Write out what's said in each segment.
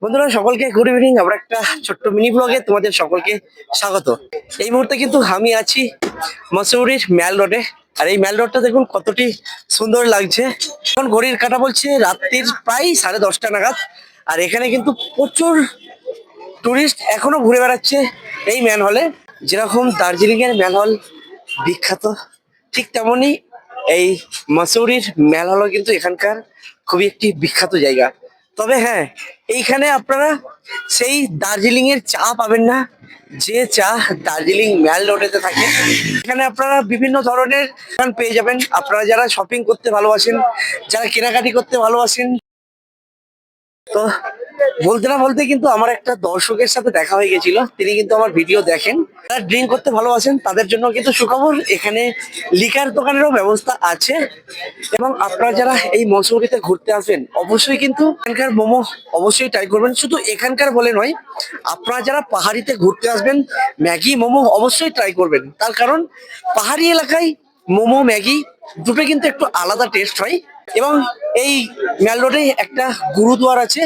বন্ধুরা সকলকে good evening. আমরা একটা ছোট্ট মিনি ব্লগে তোমাদের সকলকে স্বাগত। এই মুহূর্তে কিন্তু আমি আছি মসৌরির ম্যাল রোডে। আর এই ম্যাল রোডটা দেখুন কতটি সুন্দর লাগছে। এখন ঘড়ির কাঁটা বলছে রাত্রির প্রায় 10:30 নাগাদ। আর এখানে কিন্তু প্রচুর টুরিস্ট এখনো ঘুরে বেড়াচ্ছে এই ম্যান হলে। যেরকম দার্জিলিং এর ম্যাল হল বিখ্যাত, ঠিক তেমনই এই মসৌরির ম্যাল হলও কিন্তু এখানকার খুবই একটি বিখ্যাত জায়গা। তবে হ্যাঁ, এইখানে আপনারা সেই দার্জিলিং এর চা পাবেন না, যে চা দার্জিলিং ম্যাল রোডেতে থাকে। এখানে আপনারা বিভিন্ন ধরনের দোকান পেয়ে যাবেন। আপনারা যারা শপিং করতে ভালোবাসেন, যারা কেনাকাটি করতে ভালোবাসেন, তো বলতে না বলতে কিন্তু আমার একটা দর্শকের সাথে দেখা হয়ে গেছিল। তিনি কিন্তু আমার ভিডিও দেখেন, যারা ড্রিঙ্ক করতে ভালোবাসেন তাদের জন্য কিন্তু সুখবর, এখানে লিকার দোকানেরও ব্যবস্থা আছে। এবং আপনারা যারা এই মসৌরিতে ঘুরতে আসবেন অবশ্যই কিন্তু এখানকার মোমো অবশ্যই ট্রাই করবেন। শুধু এখানকার বলে নয়, আপনারা যারা পাহাড়িতে ঘুরতে আসবেন ম্যাগি মোমো অবশ্যই ট্রাই করবেন। তার কারণ পাহাড়ি এলাকায় মোমো ম্যাগি দুটো কিন্তু একটু আলাদা টেস্ট হয়। এবং এই ম্যাল রোডে একটা গুরুদুয়ার আছে।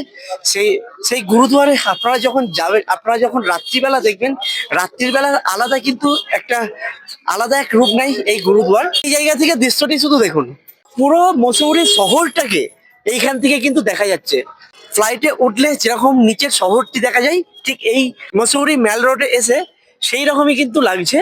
সেই সেই গুরুদুয়ারে আপনারা যখন যাবেন, আপনারা যখন রাত্রিবেলা দেখবেন, রাত্রির বেলার আলাদা কিন্তু একটা আলাদা এক রূপ নাই এই গুরুদুয়ার। এই জায়গা থেকে দৃশ্যটি শুধু দেখুন, পুরো মসৌরি শহরটাকে এইখান থেকে কিন্তু দেখা যাচ্ছে। ফ্লাইটে উঠলে যেরকম নিচের শহরটি দেখা যায়, ঠিক এই মসৌরি ম্যাল রোডে এসে সেই রকমই কিন্তু লাগছে।